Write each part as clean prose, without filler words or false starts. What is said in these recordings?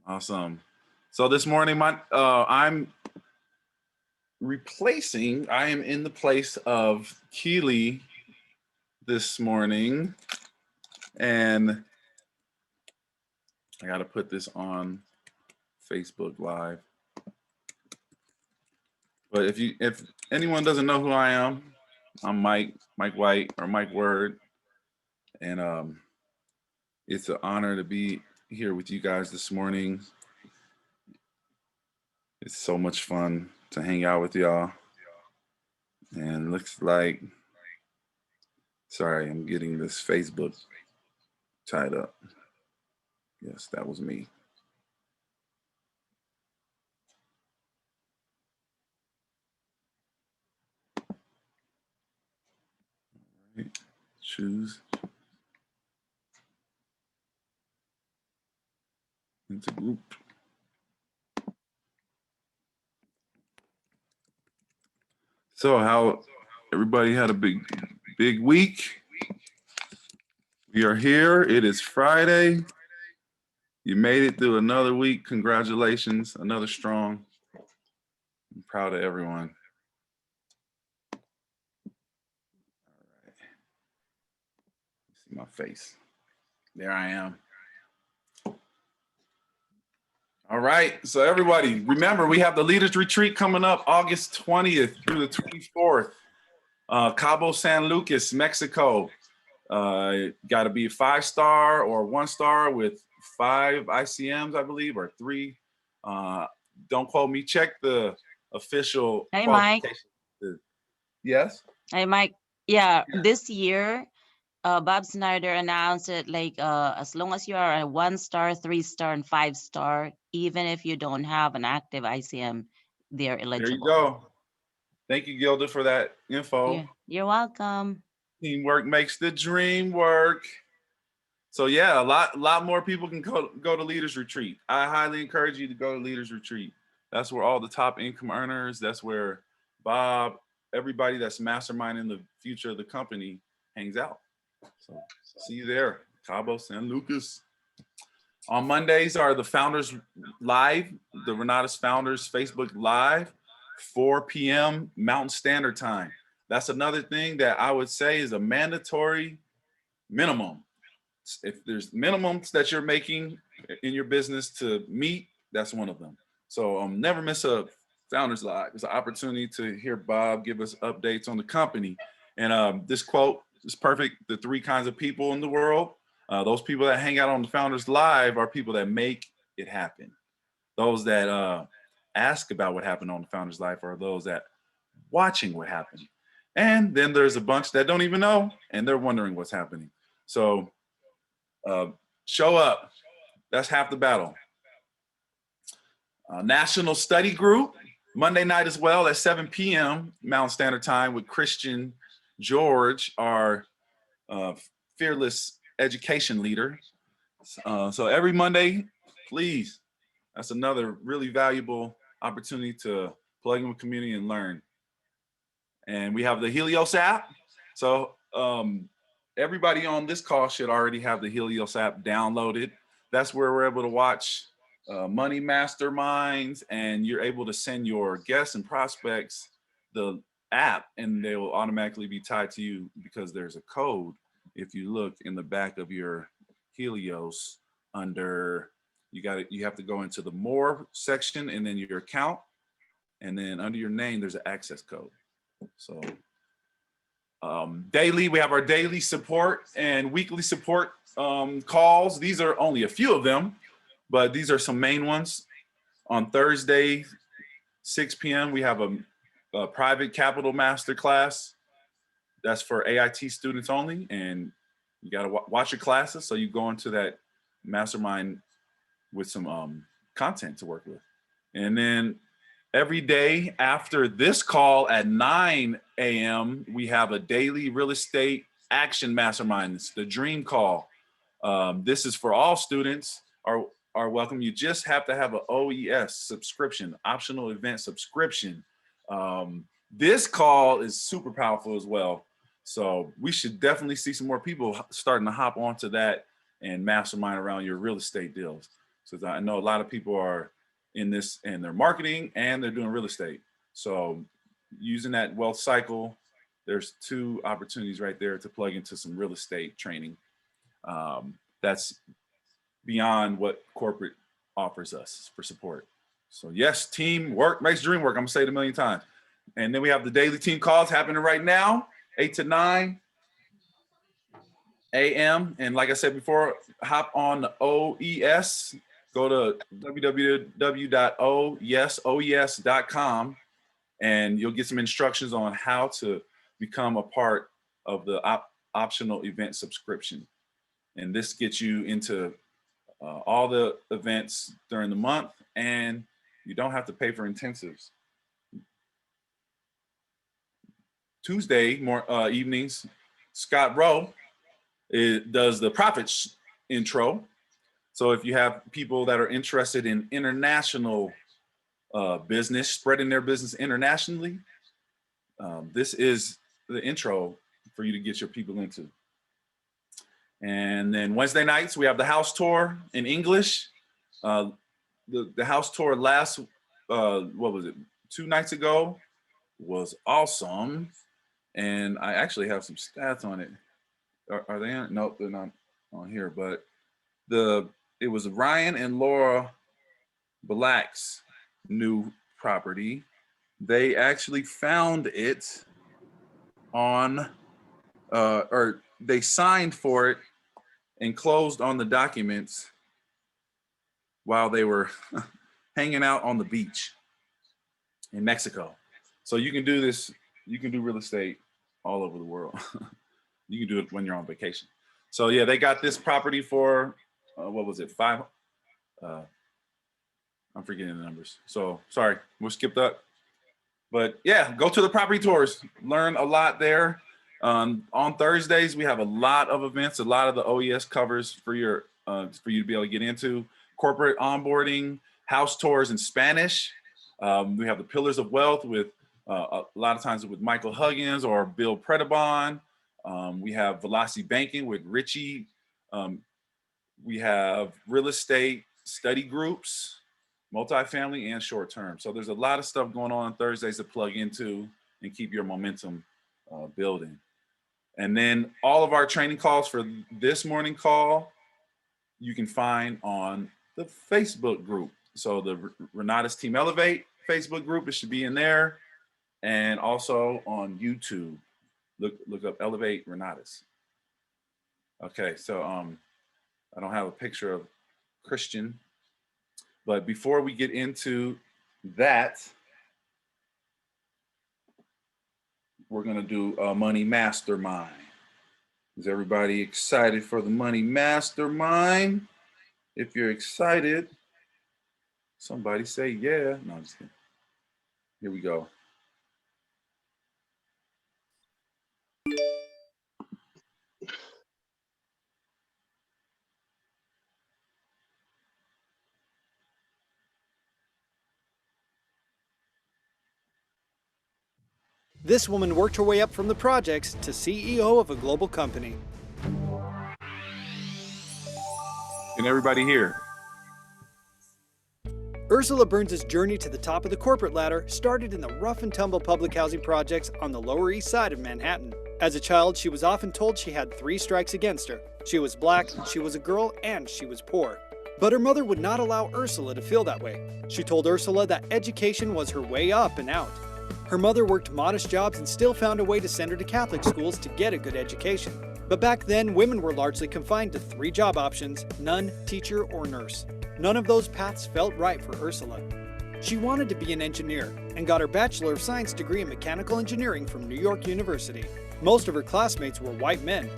Awesome. So this morning, I'm I am in the place of Keely this morning, and I got to put this on Facebook Live. But if anyone doesn't know who I am, I'm Mike White or Mike Word, and it's an honor to be here with you guys this morning. It's so much fun to hang out with y'all. And looks like, sorry, I'm getting this Facebook tied up. Yes, that was me. All right. Choose into group. So how everybody had a big week. We are here. It is Friday. You made it through another week. Congratulations. Another strong. I'm proud of everyone. All right. See my face. There I am. All right. So everybody, remember we have the Leaders Retreat coming up August 20th through the 24th. Cabo San Lucas, Mexico. Got to be a 5-star or 1-star with 5 ICMs, I believe, or 3. Don't quote me. Check the official qualification. Mike. Yes. Hey, Mike. Yeah, this year, Bob Snyder announced it like as long as you are a 1-star, 3-star, and 5-star, even if you don't have an active ICM, they're eligible. There you go. Thank you, Gilda, for that info. You're welcome. Teamwork makes the dream work. So yeah, a lot more people can go to Leaders Retreat. I highly encourage you to go to Leaders Retreat. That's where all the top income earners, that's where Bob, everybody that's masterminding the future of the company hangs out. So see you there, Cabo San Lucas. On Mondays are the Founders Live, the Renatus Founders Facebook Live, 4 p.m. Mountain Standard Time. That's another thing that I would say is a mandatory minimum. If there's minimums that you're making in your business to meet, that's one of them. So never miss a Founders Live. It's an opportunity to hear Bob give us updates on the company. And this quote is perfect. The 3 kinds of people in the world. Those people that hang out on the Founders Live are people that make it happen. Those that ask about what happened on the Founders Live are those that watching what happened. And then there's a bunch that don't even know, and they're wondering what's happening. So show up. That's half the battle. National Study Group, Monday night as well at 7 p.m. Mountain Standard Time with Christian George, our fearless education leader. So every Monday, please, that's another really valuable opportunity to plug in with community and learn. And we have the Helios app. So everybody on this call should already have the Helios app downloaded. That's where we're able to watch money masterminds, and you're able to send your guests and prospects the app, and they will automatically be tied to you because there's a code. If you look in the back of your Helios under, you have to go into the more section and then your account, and then under your name, there's an access code. So daily, we have our daily support and weekly support calls. These are only a few of them, but these are some main ones. On Thursday, 6 p.m., we have a private capital masterclass. That's for AIT students only, and you got to watch your classes so you go into that mastermind with some content to work with. And then every day after this call at 9 a.m., we have a daily real estate action mastermind. It's the Dream Call. This is for all students are welcome. You just have to have an OES subscription, optional event subscription. This call is super powerful as well. So we should definitely see some more people starting to hop onto that and mastermind around your real estate deals. So I know a lot of people are in this and they're marketing and they're doing real estate. So using that wealth cycle, there's 2 opportunities right there to plug into some real estate training. That's beyond what corporate offers us for support. So yes, teamwork makes dream work. I'm gonna say it a million times. And then we have the daily team calls happening right now, 8 to 9 a.m. And like I said before, hop on the OES, go to www.oes.com, and you'll get some instructions on how to become a part of the optional event subscription. And this gets you into all the events during the month, and you don't have to pay for intensives. Tuesday evenings, Scott Rowe does the profits intro. So if you have people that are interested in international business, spreading their business internationally, this is the intro for you to get your people into. And then Wednesday nights, we have the house tour in English. The house tour last, what was it, 2 nights ago was awesome. And I actually have some stats on it. Are they on? Nope, they're not on here. But it was Ryan and Laura Black's new property. They actually found it on, or they signed for it and closed on the documents while they were hanging out on the beach in Mexico. So you can do this, you can do real estate all over the world. You can do it when you're on vacation. So yeah, they got this property for, what was it, 5? I'm forgetting the numbers. So sorry, we'll skip that. But yeah, go to the property tours, learn a lot there. On Thursdays, we have a lot of events, a lot of the OES covers for you to be able to get into. Corporate onboarding, house tours in Spanish. We have the Pillars of Wealth with a lot of times with Michael Huggins or Bill Predabon. We have Velocity Banking with Richie. We have real estate study groups, multifamily and short term. So there's a lot of stuff going on Thursdays to plug into and keep your momentum building. And then all of our training calls for this morning call, you can find on the Facebook group. So the Renatus Team Elevate Facebook group, it should be in there. And also on YouTube, look up Elevate Renatus. Okay, so I don't have a picture of Christian, but before we get into that, we're gonna do a money mastermind. Is everybody excited for the money mastermind? If you're excited, somebody say yeah. No, I'm just kidding. Here we go. This woman worked her way up from the projects to CEO of a global company. Can everybody hear? Ursula Burns' journey to the top of the corporate ladder started in the rough and tumble public housing projects on the Lower East Side of Manhattan. As a child, she was often told she had 3 strikes against her. She was black, she was a girl, and she was poor. But her mother would not allow Ursula to feel that way. She told Ursula that education was her way up and out. Her mother worked modest jobs and still found a way to send her to Catholic schools to get a good education. But back then, women were largely confined to 3 job options: nun, teacher, or nurse. None of those paths felt right for Ursula. She wanted to be an engineer and got her Bachelor of Science degree in Mechanical Engineering from New York University. Most of her classmates were white men.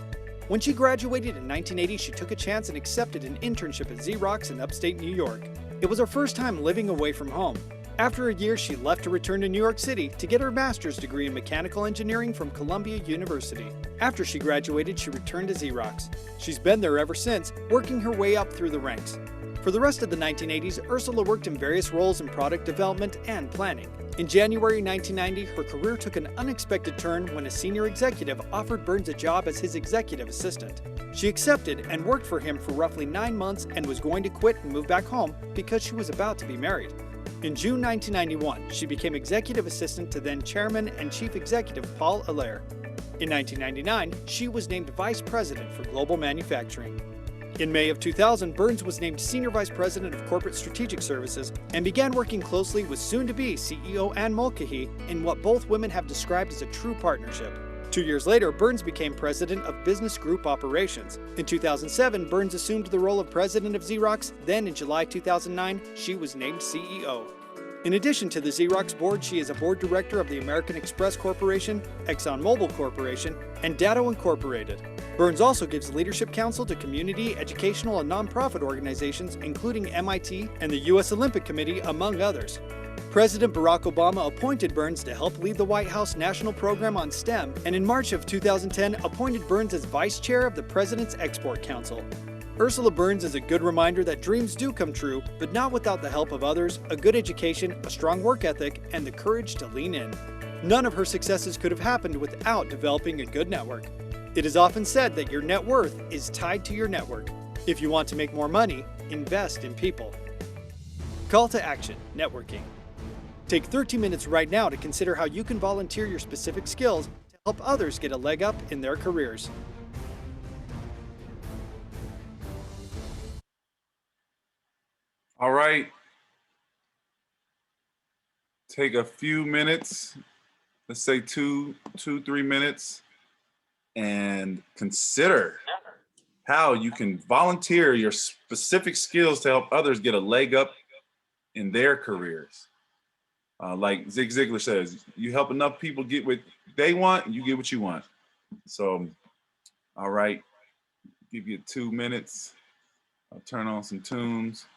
When she graduated in 1980, she took a chance and accepted an internship at Xerox in upstate New York. It was her first time living away from home. After a year, she left to return to New York City to get her master's degree in mechanical engineering from Columbia University. After she graduated, she returned to Xerox. She's been there ever since, working her way up through the ranks. For the rest of the 1980s, Ursula worked in various roles in product development and planning. In January 1990, her career took an unexpected turn when a senior executive offered Burns a job as his executive assistant. She accepted and worked for him for roughly 9 months and was going to quit and move back home because she was about to be married. In June 1991, she became executive assistant to then chairman and chief executive Paul Allaire. In 1999, she was named vice president for global manufacturing. In May of 2000, Burns was named Senior Vice President of Corporate Strategic Services and began working closely with soon-to-be CEO Ann Mulcahy in what both women have described as a true partnership. 2 years later, Burns became President of Business Group Operations. In 2007, Burns assumed the role of President of Xerox. Then in July 2009, she was named CEO. In addition to the Xerox board, she is a board director of the American Express Corporation, ExxonMobil Corporation, and Datto Incorporated. Burns also gives leadership counsel to community, educational, and nonprofit organizations, including MIT and the U.S. Olympic Committee, among others. President Barack Obama appointed Burns to help lead the White House National Program on STEM, and in March of 2010 appointed Burns as vice chair of the President's Export Council. Ursula Burns is a good reminder that dreams do come true, but not without the help of others, a good education, a strong work ethic, and the courage to lean in. None of her successes could have happened without developing a good network. It is often said that your net worth is tied to your network. If you want to make more money, invest in people. Call to action: networking. Take 30 minutes right now to consider how you can volunteer your specific skills to help others get a leg up in their careers. All right. Take a few minutes, let's say 3 minutes, and consider how you can volunteer your specific skills to help others get a leg up in their careers. Like Zig Ziglar says, you help enough people get what they want, you get what you want. So, all right, give you 2 minutes. I'll turn on some tunes.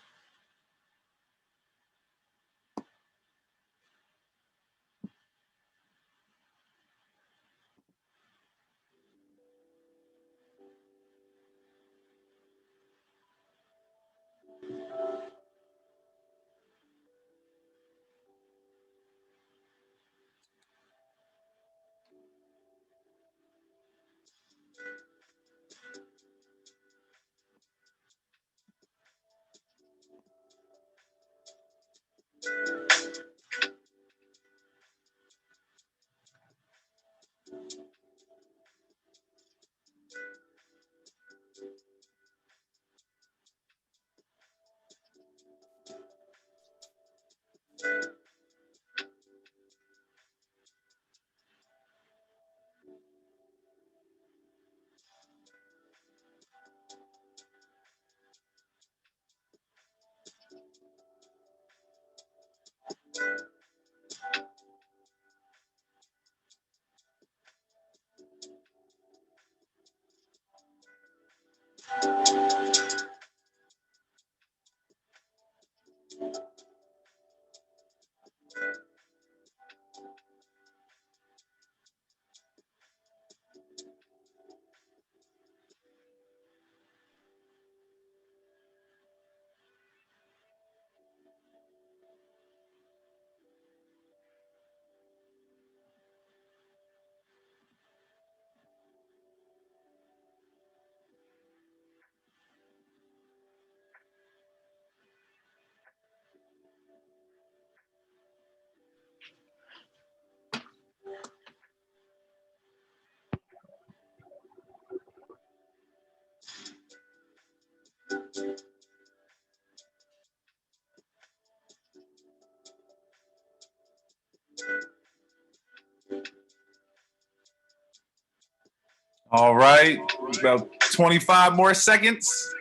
All right, about 25 more seconds.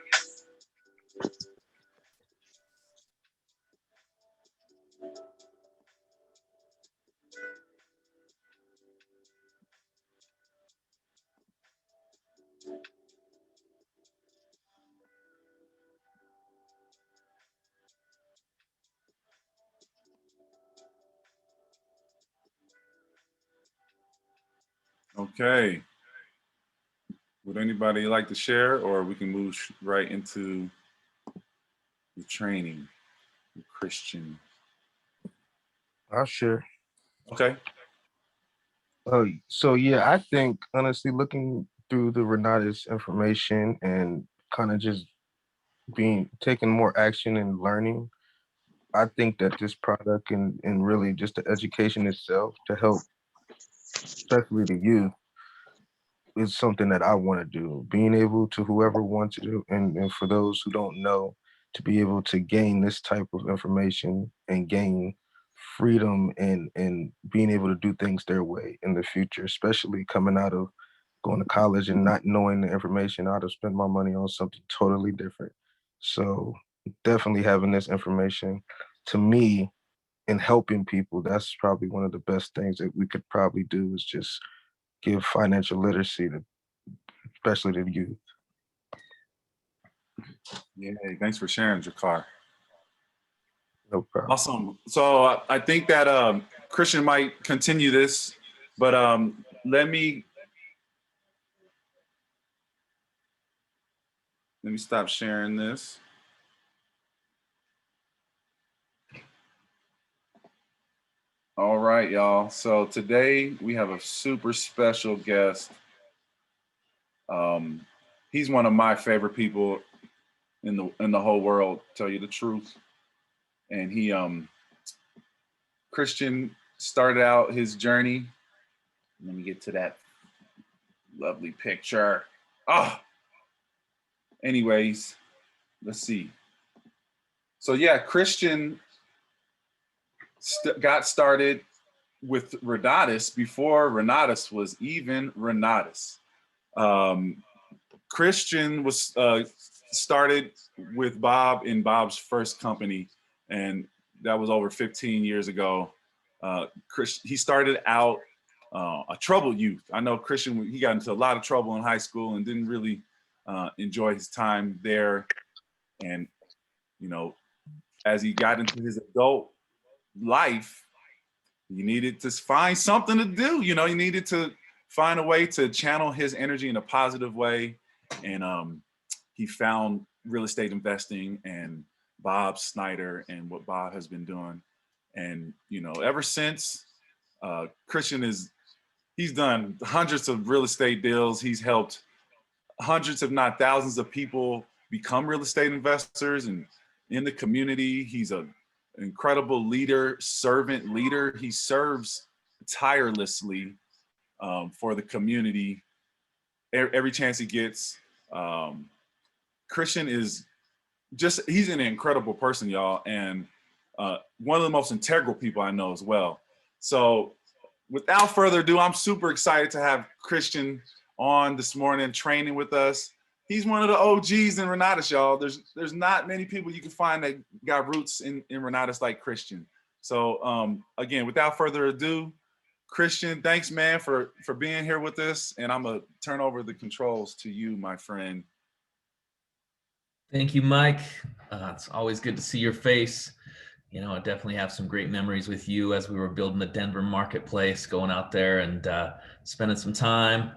Okay. Would anybody like to share, or we can move right into the training, the Christian? I'll share. Okay. So yeah, I think honestly, looking through the Renata's information and kind of just taking more action and learning, I think that this product and really just the education itself to help, especially the youth, is something that I want to do. Being able to whoever wants to, and for those who don't know, to be able to gain this type of information and gain freedom and being able to do things their way in the future, especially coming out of going to college and not knowing the information, I'd have spent my money on something totally different. So definitely having this information, to me, and helping people, that's probably one of the best things that we could probably do, is just give financial literacy to especially to the youth. Yeah, thanks for sharing, Jakar. No problem. Awesome. So I think that Christian might continue this, but let me stop sharing this. All right, y'all. So today we have a super special guest. He's one of my favorite people in the whole world, to tell you the truth. And he Christian started out his journey. Let me get to that lovely picture. Oh, anyways, let's see. So yeah, Christian got started with Renatus before Renatus was even Renatus. Christian was started with Bob in Bob's first company, and that was over 15 years ago. He started out a troubled youth. I know Christian, he got into a lot of trouble in high school and didn't really enjoy his time there. And, you know, as he got into his adult life, he needed to find something to do. You know, he needed to find a way to channel his energy in a positive way. And he found real estate investing and Bob Snyder and what Bob has been doing. And, you know, ever since, Christian he's done hundreds of real estate deals. He's helped hundreds, if not thousands, of people become real estate investors and in the community. He's an incredible leader, servant leader. He serves tirelessly for the community every chance he gets. Christian is he's an incredible person, y'all, and one of the most integral people I know as well. So without further ado, I'm super excited to have Christian on this morning training with us. He's one of the OGs in Renatus, y'all. There's not many people you can find that got roots in Renatus like Christian. So again, without further ado, Christian, thanks, man, for being here with us. And I'm gonna turn over the controls to you, my friend. Thank you, Mike. It's always good to see your face. You know, I definitely have some great memories with you as we were building the Denver marketplace, going out there and spending some time.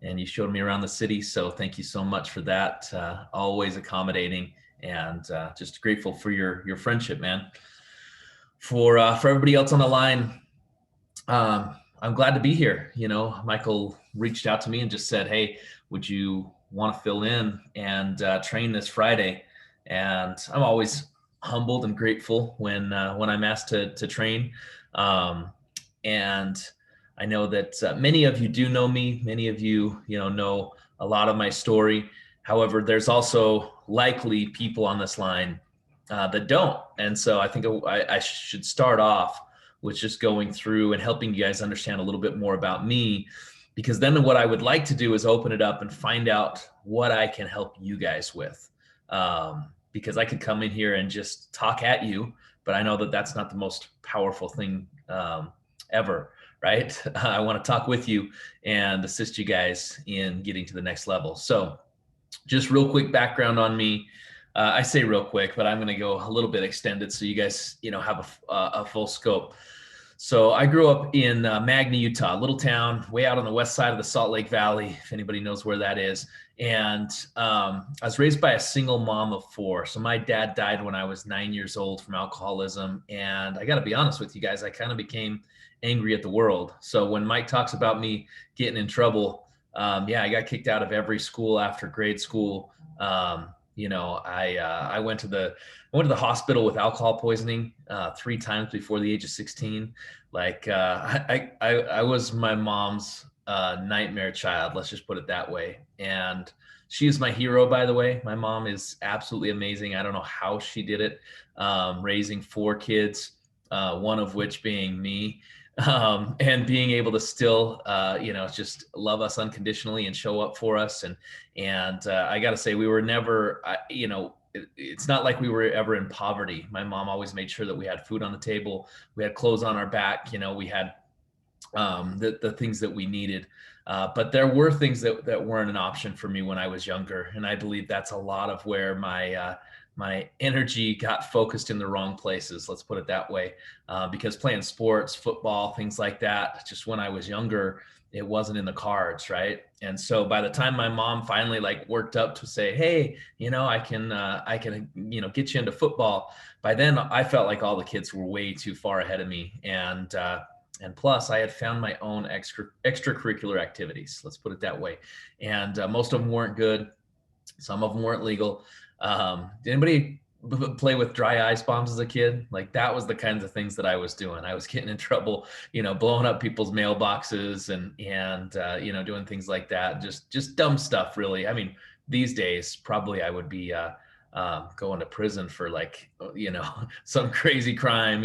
And you showed me around the city. So thank you so much for that. Always accommodating, and just grateful for your friendship, man. For everybody else on the line, I'm glad to be here. You know, Michael reached out to me and just said, hey, would you want to fill in and train this Friday? And I'm always humbled and grateful when I'm asked to train. And I know that many of you do know me. Many of you, know a lot of my story. However, there's also likely people on this line that don't. And so I think I should start off with just going through and helping you guys understand a little bit more about me, because then what I would like to do is open it up and find out what I can help you guys with. Because I could come in here and just talk at you, but I know that that's not the most powerful thing ever, right? I want to talk with you and assist you guys in getting to the next level. So just real quick background on me. I say real quick, but I'm going to go a little bit extended so you guys, have a full scope. So I grew up in Magna, Utah, a little town way out on the west side of the Salt Lake Valley, if anybody knows where that is. And I was raised by a single mom of 4. So my dad died when I was 9 years old from alcoholism. And I got to be honest with you guys, I kind of became angry at the world. So when Mike talks about me getting in trouble, Yeah, I got kicked out of every school after grade school. I went to the hospital with alcohol poisoning 3 times before the age of 16. Like I was my mom's nightmare child. Let's just put it that way. And she is my hero, by the way. My mom is absolutely amazing. I don't know how she did it, raising 4 kids, one of which being me. And being able to still, just love us unconditionally and show up for us. And I got to say, we were never, it's not like we were ever in poverty. My mom always made sure that we had food on the table, we had clothes on our back, we had the things that we needed. But there were things that weren't an option for me when I was younger. And I believe that's a lot of where my energy got focused in the wrong places. Let's put it that way. Because playing sports, football, things like that, just when I was younger, it wasn't in the cards, right? And so by the time my mom finally like worked up to say, hey, I can get you into football. By then I felt like all the kids were way too far ahead of me. And plus I had found my own extracurricular activities. Let's put it that way. And most of them weren't good. Some of them weren't legal. Did anybody play with dry ice bombs as a kid? Like that was the kinds of things that I was doing. I was getting in trouble, blowing up people's mailboxes and doing things like that. Just dumb stuff, really. I mean, these days, probably I would be going to prison for some crazy crime,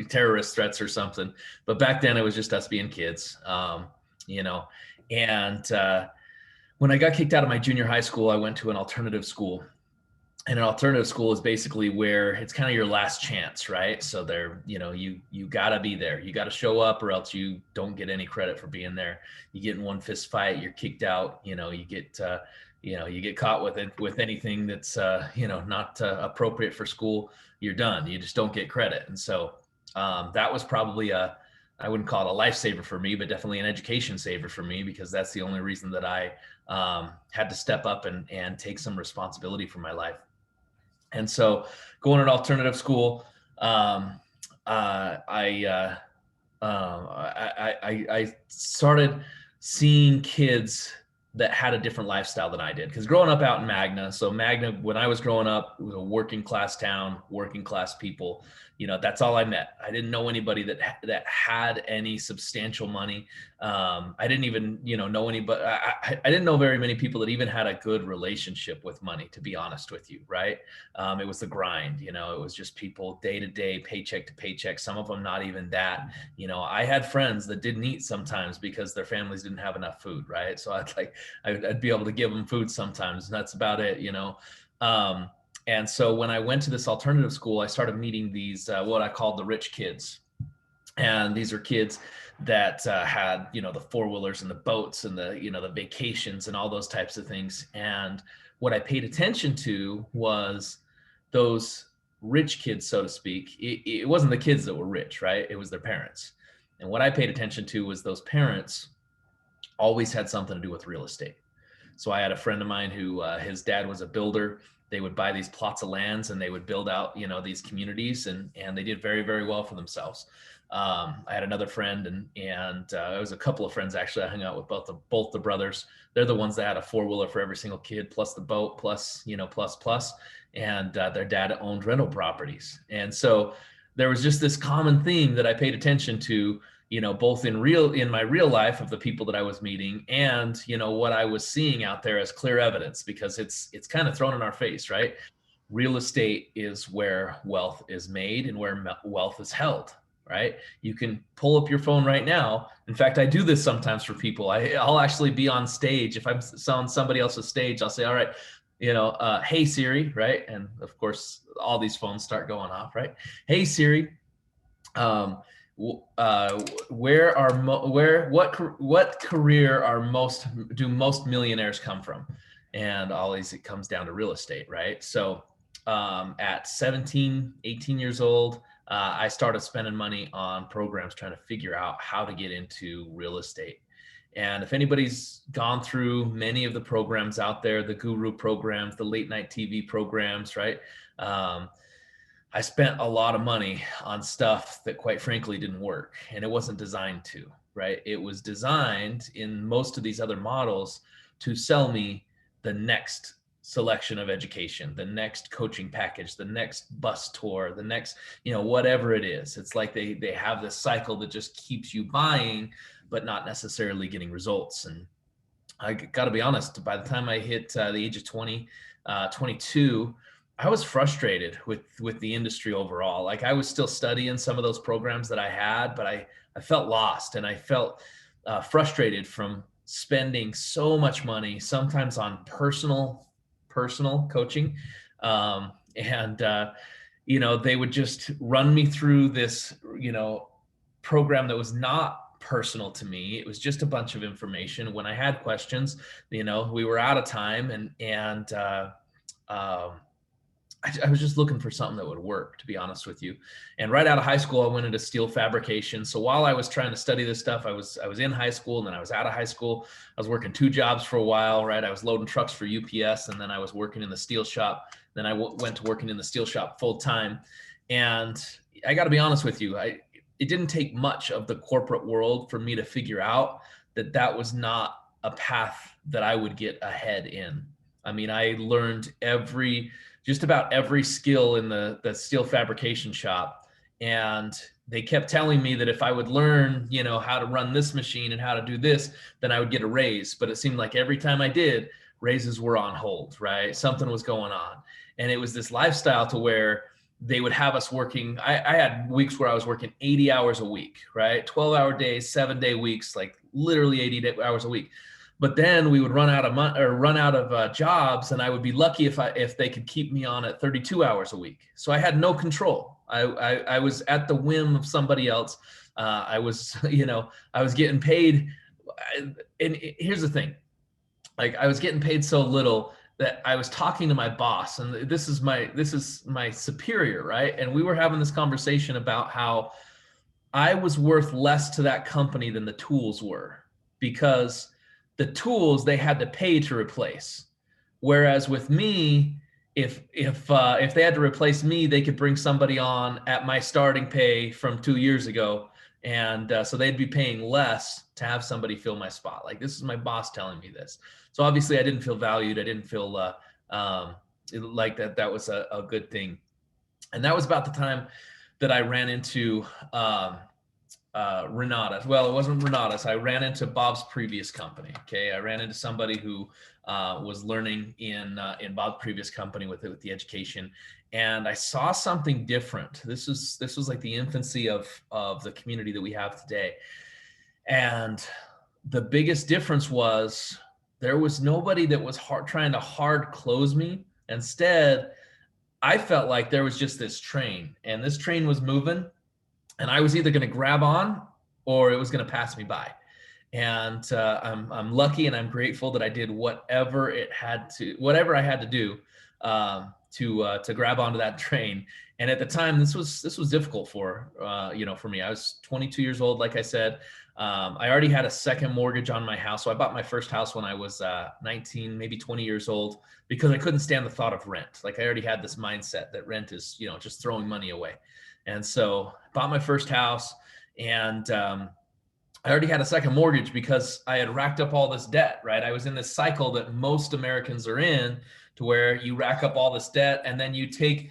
terrorist threats or something. But back then it was just us being kids, when I got kicked out of my junior high school, I went to an alternative school. And an alternative school is basically where it's kind of your last chance, right? So there, you gotta be there. You gotta show up or else you don't get any credit for being there. You get in one fist fight, you're kicked out, you get caught with anything that's, not appropriate for school, you're done. You just don't get credit. And so that was probably I wouldn't call it a lifesaver for me, but definitely an education saver for me, because that's the only reason that I had to step up and take some responsibility for my life. And so going to an alternative school, I started seeing kids that had a different lifestyle than I did. Because growing up out in Magna, when I was growing up, it was a working class town, working class people. That's all I met. I didn't know anybody that had any substantial money. I didn't even, know anybody. I didn't know very many people that even had a good relationship with money, to be honest with you, right? It was the grind, it was just people day to day, paycheck to paycheck. Some of them not even that. I had friends that didn't eat sometimes because their families didn't have enough food, right? So I'd be able to give them food sometimes, and that's about it, And so when I went to this alternative school, I started meeting these, what I called the rich kids. And these are kids that had, the 4-wheelers and the boats and the vacations and all those types of things. And what I paid attention to was those rich kids, so to speak. It wasn't the kids that were rich, right? It was their parents. And what I paid attention to was those parents always had something to do with real estate. So I had a friend of mine who his dad was a builder. They would buy these plots of lands and they would build out, these communities, and they did very, very well for themselves. I had another friend and it was a couple of friends actually. I hung out with both the brothers. They're the ones that had a 4-wheeler for every single kid, plus the boat, plus. And their dad owned rental properties. And so there was just this common theme that I paid attention to, both in my real life of the people that I was meeting and, what I was seeing out there as clear evidence, because it's kind of thrown in our face, right? Real estate is where wealth is made and where wealth is held, right? You can pull up your phone right now. In fact, I do this sometimes for people. I'll actually be on stage. If I'm on somebody else's stage, I'll say, all right, hey Siri, right? And of course, all these phones start going off, right? Hey Siri, what career do most millionaires come from? And always it comes down to real estate, right? So at 17, 18 years old, I started spending money on programs trying to figure out how to get into real estate. And if anybody's gone through many of the programs out there, the guru programs, the late night TV programs, right? I spent a lot of money on stuff that quite frankly didn't work, and it wasn't designed to. right? It was designed in most of these other models to sell me the next selection of education, the next coaching package, the next bus tour, the next, whatever it is. It's like they have this cycle that just keeps you buying, but not necessarily getting results. And I got to be honest, by the time I hit the age of 22, I was frustrated with the industry overall. Like, I was still studying some of those programs that I had, but I felt lost, and I felt frustrated from spending so much money, sometimes on personal coaching. They would just run me through this, program that was not personal to me. It was just a bunch of information. When I had questions, we were out of time, and I was just looking for something that would work, to be honest with you. And right out of high school, I went into steel fabrication. So while I was trying to study this stuff, I was in high school, and then I was out of high school. I was working 2 jobs for a while, right? I was loading trucks for UPS, and then I was working in the steel shop. Then I went to working in the steel shop full time. And I got to be honest with you, it didn't take much of the corporate world for me to figure out that was not a path that I would get ahead in. I mean, I learned just about every skill in the steel fabrication shop. And they kept telling me that if I would learn, how to run this machine and how to do this, then I would get a raise. But it seemed like every time I did, raises were on hold, right? Something was going on. And it was this lifestyle to where they would have us working. I had weeks where I was working 80 hours a week, right? 12-hour days, 7-day weeks, like literally 80 hours a week. But then we would run out of jobs, and I would be lucky if they could keep me on at 32 hours a week. So I had no control. I was at the whim of somebody else. I was getting paid. And here's the thing, like, I was getting paid so little that I was talking to my boss, and this is my superior, right? And we were having this conversation about how I was worth less to that company than the tools were, because the tools they had to pay to replace. Whereas with me, if they had to replace me, they could bring somebody on at my starting pay from 2 years ago. And so they'd be paying less to have somebody fill my spot. Like, this is my boss telling me this. So obviously I didn't feel valued. I didn't feel like that was a good thing. And that was about the time that I ran into Renata. Well, it wasn't Renata's. I ran into Bob's previous company. Okay, I ran into somebody who was learning in Bob's previous company with the education, and I saw something different. This was like the infancy of the community that we have today, and the biggest difference was there was nobody that was trying to hard close me. Instead, I felt like there was just this train, and this train was moving, and I was either going to grab on or it was going to pass me by. And I'm lucky, and I'm grateful that I did whatever I had to do to grab onto that train. And at the time, this was difficult for me. I was 22 years old, like I said. I already had a second mortgage on my house. So I bought my first house when I was 19, maybe 20 years old, because I couldn't stand the thought of rent. Like, I already had this mindset that rent is, just throwing money away. And so I bought my first house, and I already had a second mortgage because I had racked up all this debt, right? I was in this cycle that most Americans are in, to where you rack up all this debt, and then you take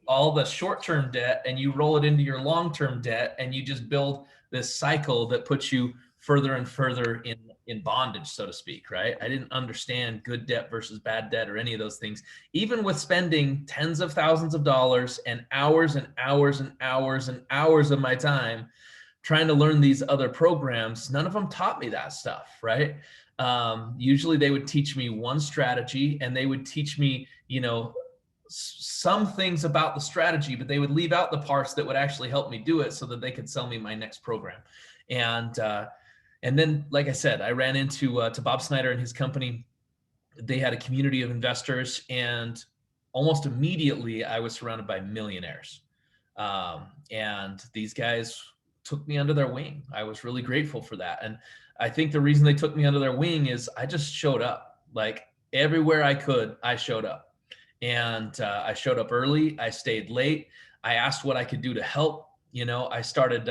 all the short-term debt and you roll it into your long-term debt, and you just build this cycle that puts you further and further in bondage, so to speak, right? I didn't understand good debt versus bad debt or any of those things. Even with spending tens of thousands of dollars and hours and hours and hours and hours of my time trying to learn these other programs, none of them taught me that stuff, right? Usually they would teach me one strategy, and they would teach me, some things about the strategy, but they would leave out the parts that would actually help me do it so that they could sell me my next program. And then, like I said, I ran into to Bob Snyder and his company. They had a community of investors, and almost immediately I was surrounded by millionaires. And these guys took me under their wing. I was really grateful for that. And I think the reason they took me under their wing is I just showed up. Like, everywhere I could, I showed up. And I showed up early. I stayed late. I asked what I could do to help. you know, I started,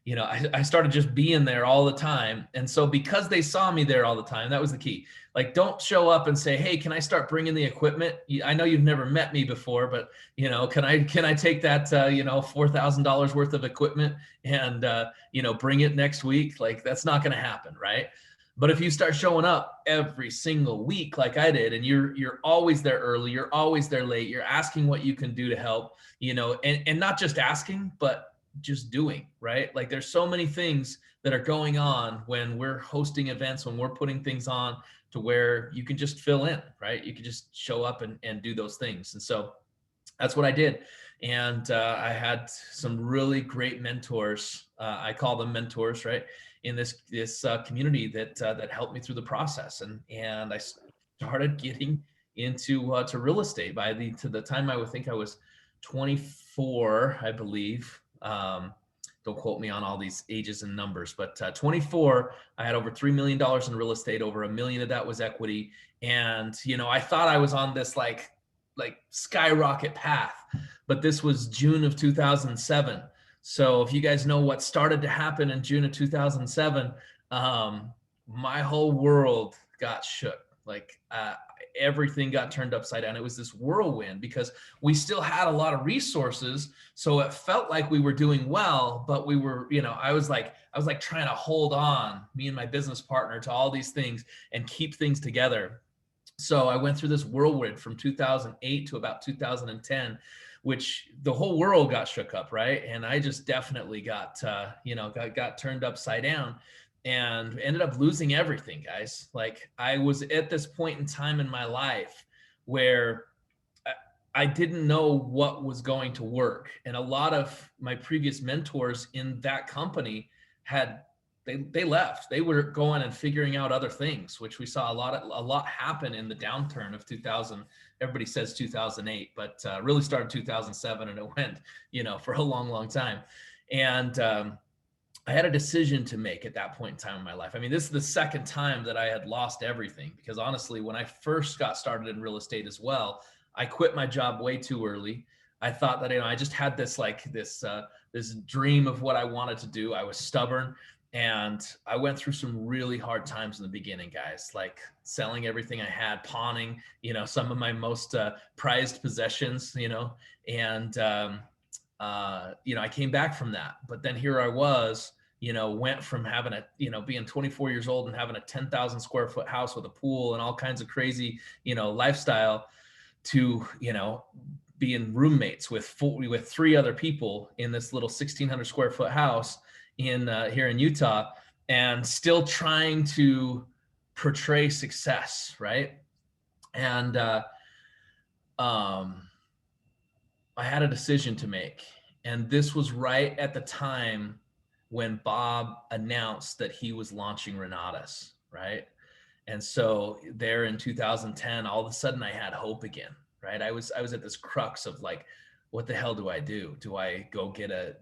you know, I started just being there all the time. And so because they saw me there all the time, that was the key. Like, don't show up and say, hey, can I start bringing the equipment? I know you've never met me before, but, you know, can I take that, you know, $4,000 worth of equipment and, you know, bring it next week? Like, that's not going to happen. Right. But if you start showing up every single week, like I did, and you're always there early, you're always there late, you're asking what you can do to help, you know, and not just asking, but just doing, right? Like, there's so many things that are going on when we're hosting events, when we're putting things on, to where you can just fill in, right? You can just show up and do those things. And so that's what I did. And I had some really great mentors. I call them mentors, right? In this community that helped me through the process. And I started getting into to real estate by the time I would think I was 24, I believe. Don't quote me on all these ages and numbers, but 24, I had over $3 million in real estate. Over $1 million of that was equity. And, you know, I thought I was on this like skyrocket path, but this was June of 2007. So if you guys know what started to happen in June of 2007, my whole world got shook. Like, everything got turned upside down. It was this whirlwind because we still had a lot of resources. So it felt like we were doing well, but we were, you know, I was like trying to hold on, me and my business partner, to all these things and keep things together. So I went through this whirlwind from 2008 to about 2010, which the whole world got shook up, right? And I just definitely got, you know, got turned upside down. And ended up losing everything, guys. Like, I was at this point in time in my life where I didn't know what was going to work. And a lot of my previous mentors in that company they left. They were going and figuring out other things, which we saw a lot happen in the downturn of 2000. Everybody says 2008, but really started 2007, and it went, you know, for a long, long time. And I had a decision to make at that point in time in my life. I mean, this is the second time that I had lost everything, because honestly, when I first got started in real estate as well, I quit my job way too early. I thought that, you know, I just had this this dream of what I wanted to do. I was stubborn, and I went through some really hard times in the beginning, guys, like selling everything I had, pawning, you know, some of my most prized possessions, you know, and you know, I came back from that, but then here I was, you know, went from having being 24 years old and having a 10,000 square foot house with a pool and all kinds of crazy, you know, lifestyle, to, you know, being roommates with 3 other people in this little 1,600 square foot house in here in Utah, and still trying to portray success, right? And I had a decision to make. And this was right at the time when Bob announced that he was launching Renatus, right? And so there in 2010, all of a sudden I had hope again, right? I was at this crux of like, what the hell do I do? Do I go get a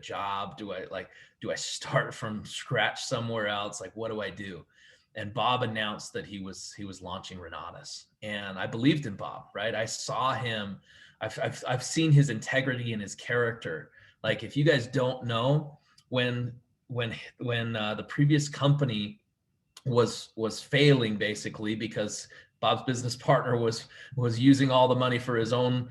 job? Do I start from scratch somewhere else? Like, what do I do? And Bob announced that he was launching Renatus, and I believed in Bob, right? I saw him. I've seen his integrity and his character. Like, if you guys don't know, when the previous company was failing, basically because Bob's business partner was using all the money for his own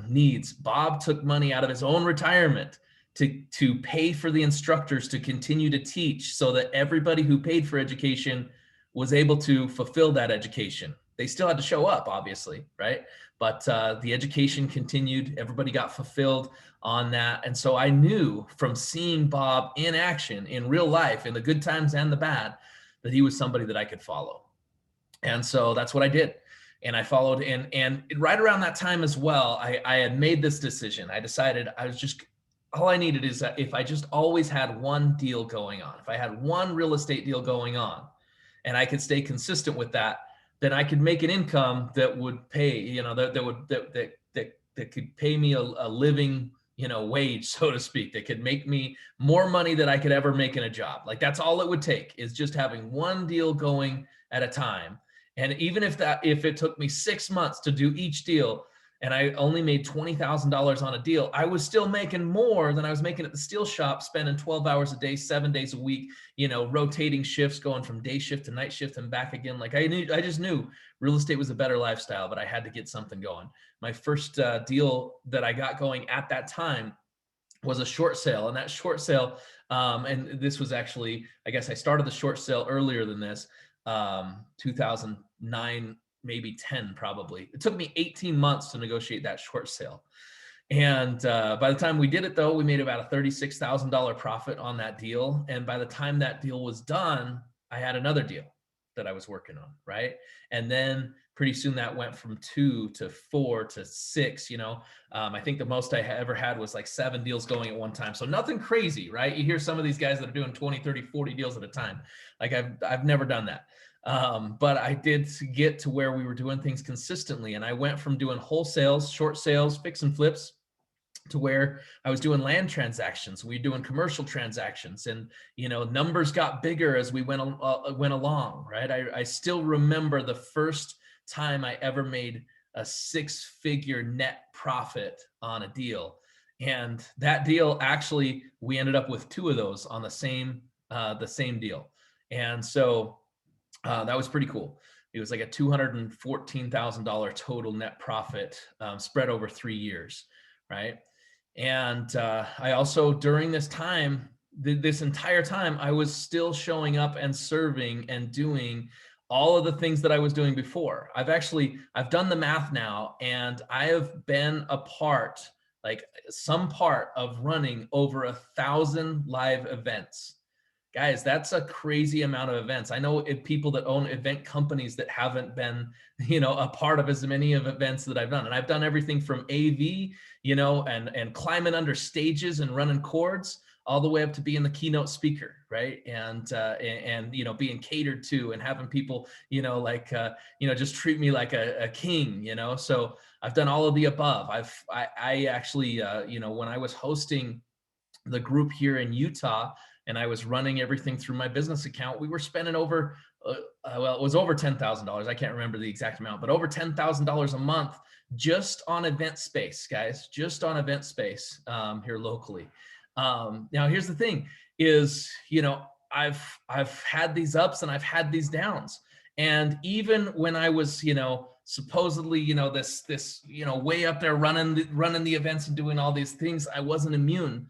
needs, Bob took money out of his own retirement to pay for the instructors to continue to teach, so that everybody who paid for education was able to fulfill that education. They still had to show up, obviously, right? But the education continued. Everybody got fulfilled on that. And so I knew from seeing Bob in action, in real life, in the good times and the bad, that he was somebody that I could follow. And so that's what I did. And I followed. And right around that time as well, I had made this decision. I decided all I needed is that if I just always had one deal going on, if I had one real estate deal going on, and I could stay consistent with that, then I could make an income that would pay, you know, that could pay me a living, you know, wage, so to speak, that could make me more money than I could ever make in a job. Like, that's all it would take, is just having one deal going at a time. And even if it took me 6 months to do each deal, and I only made $20,000 on a deal, I was still making more than I was making at the steel shop, spending 12 hours a day, 7 days a week, you know, rotating shifts, going from day shift to night shift and back again. Like I just knew real estate was a better lifestyle, but I had to get something going. My first deal that I got going at that time was a short sale, and that short sale, and this was actually, I guess I started the short sale earlier than this, 2009, maybe 10 probably. It took me 18 months to negotiate that short sale. And by the time we did it, though, we made about a $36,000 profit on that deal. And by the time that deal was done, I had another deal that I was working on, right? And then pretty soon that went from 2 to 4 to 6, you know. I think the most I ever had was like 7 deals going at one time. So nothing crazy, right? You hear some of these guys that are doing 20, 30, 40 deals at a time. Like I've never done that. But I did get to where we were doing things consistently. And I went from doing wholesales, short sales, fix and flips, to where I was doing land transactions. We were doing commercial transactions, and, you know, numbers got bigger as we went along, right? I still remember the first time I ever made a 6-figure net profit on a deal. And that deal, actually, we ended up with 2 of those on the same deal. And so that was pretty cool. It was like a $214,000 total net profit spread over 3 years, right? And I also, during this time, this entire time, I was still showing up and serving and doing all of the things that I was doing before. I've done the math now, and I have been a part, like some part of running over 1,000 live events. Guys, that's a crazy amount of events. I know people that own event companies that haven't been, you know, a part of as many of events that I've done. And I've done everything from AV, you know, and climbing under stages and running cords, all the way up to being the keynote speaker, right? And you know, being catered to and having people, you know, like, you know, just treat me like a king, you know? So I've done all of the above. I actually, you know, when I was hosting the group here in Utah, and I was running everything through my business account, we were spending over, well, it was over $10,000. I can't remember the exact amount, but over $10,000 a month just on event space, guys, just on event space here locally. Now, here's the thing is, you know, I've had these ups and I've had these downs. And even when I was, you know, supposedly, you know, this, you know, way up there running the events and doing all these things, I wasn't immune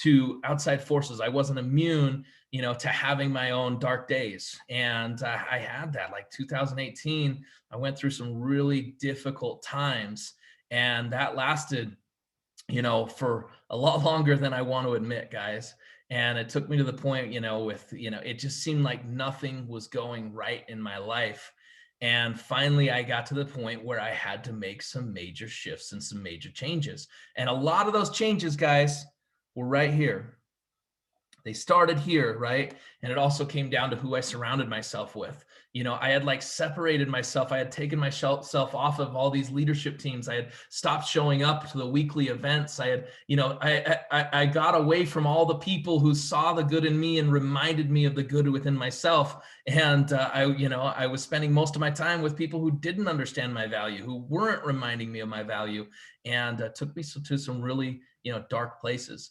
to outside forces. I wasn't immune, you know, to having my own dark days. And I had that, like 2018, I went through some really difficult times, and that lasted, you know, for a lot longer than I want to admit, guys. And it took me to the point, you know, with, you know, it just seemed like nothing was going right in my life. And finally, I got to the point where I had to make some major shifts and some major changes. And a lot of those changes, guys, were right here. They started here, right? And it also came down to who I surrounded myself with. You know, I had like separated myself. I had taken myself off of all these leadership teams. I had stopped showing up to the weekly events. I had, you know, I got away from all the people who saw the good in me and reminded me of the good within myself. And I was spending most of my time with people who didn't understand my value, who weren't reminding me of my value, and took me to some really, you know, dark places.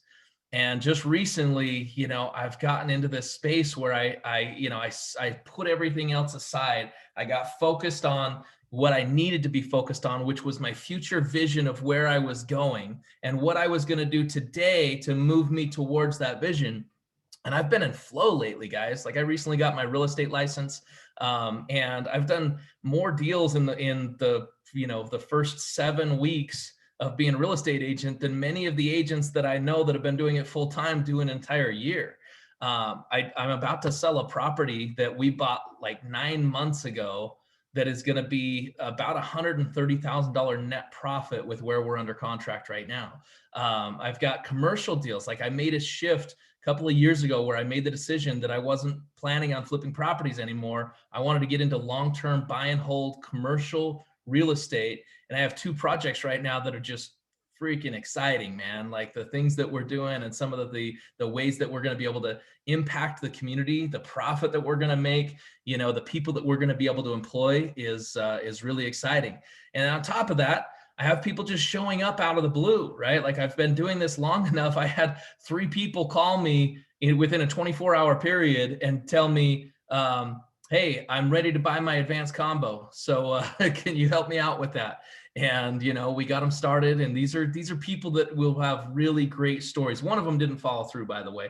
And just recently, you know, I've gotten into this space where I put everything else aside. I got focused on what I needed to be focused on, which was my future vision of where I was going and what I was going to do today to move me towards that vision. And I've been in flow lately, guys. Like I recently got my real estate license, and I've done more deals in the you know, the first 7 weeks of being a real estate agent than many of the agents that I know that have been doing it full time do an entire year. I'm about to sell a property that we bought like 9 months ago that is going to be about $130,000 net profit with where we're under contract right now. I've got commercial deals. Like I made a shift a couple of years ago where I made the decision that I wasn't planning on flipping properties anymore. I wanted to get into long-term buy and hold commercial real estate. And I have 2 projects right now that are just freaking exciting, man. Like the things that we're doing and some of the ways that we're going to be able to impact the community, the profit that we're going to make, you know, the people that we're going to be able to employ is really exciting. And on top of that, I have people just showing up out of the blue, right? Like I've been doing this long enough. I had 3 people call me within a 24-hour period and tell me, hey, I'm ready to buy my advanced combo. So can you help me out with that? And, you know, we got them started. And these are people that will have really great stories. One of them didn't follow through, by the way.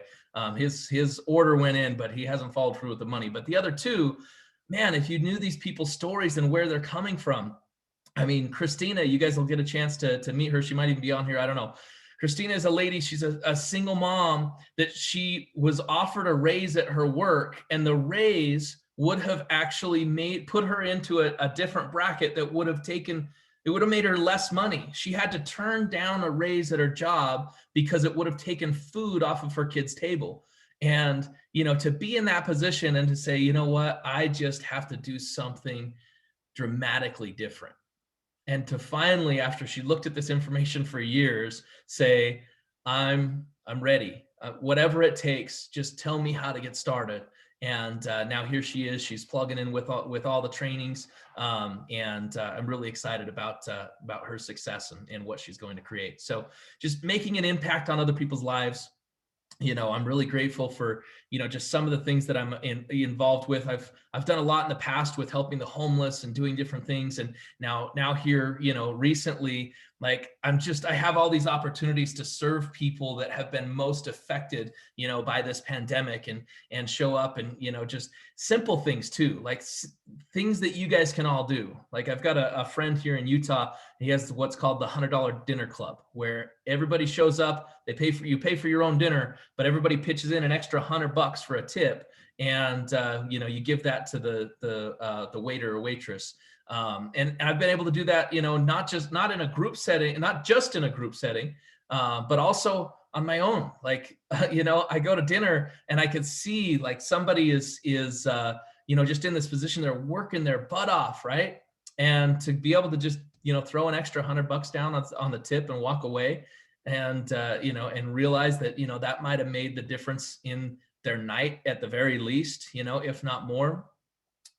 His order went in, but he hasn't followed through with the money. But the other 2, man, if you knew these people's stories and where they're coming from. I mean, Christina, you guys will get a chance to meet her. She might even be on here. I don't know. Christina is a lady. She's a single mom that she was offered a raise at her work, and the raise would have actually put her into a different bracket that would have made her less money. She had to turn down a raise at her job because it would have taken food off of her kid's table. And, you know, to be in that position and to say, you know what, I just have to do something dramatically different. And to finally, after she looked at this information for years, say, I'm ready. Whatever it takes, just tell me how to get started. And now here she is. She's plugging in with all the trainings, and I'm really excited about her success and what she's going to create. So just making an impact on other people's lives. You know, I'm really grateful for, you know, just some of the things that I'm involved with. I've done a lot in the past with helping the homeless and doing different things. And now here, you know, recently, like I have all these opportunities to serve people that have been most affected, you know, by this pandemic and show up and, you know, just simple things too, like things that you guys can all do. Like I've got a friend here in Utah. He has what's called the $100 dinner club, where everybody shows up, you pay for your own dinner, but everybody pitches in an extra $100 for a tip. And, you know, you give that to the waiter or waitress. And I've been able to do that, you know, not just in a group setting, but also on my own. Like, you know, I go to dinner and I can see like somebody is you know, just in this position, they're working their butt off, right? And to be able to just, you know, throw an extra $100 down on the tip and walk away, and you know, and realize that, you know, that might have made the difference in their night at the very least, you know, if not more.